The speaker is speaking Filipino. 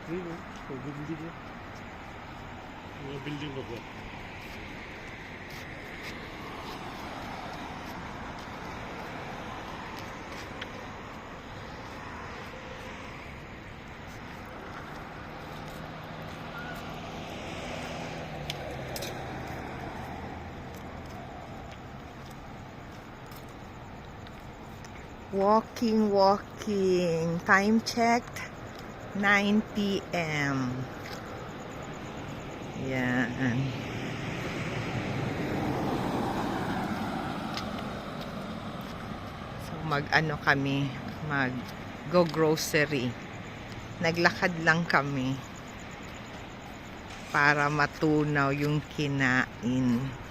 Ayun, building na. Mga building ba ba? Walking. Time checked, 9 p.m. Yan. So, mag-ano kami, mag-go grocery. Naglakad lang kami para matunaw yung kinain.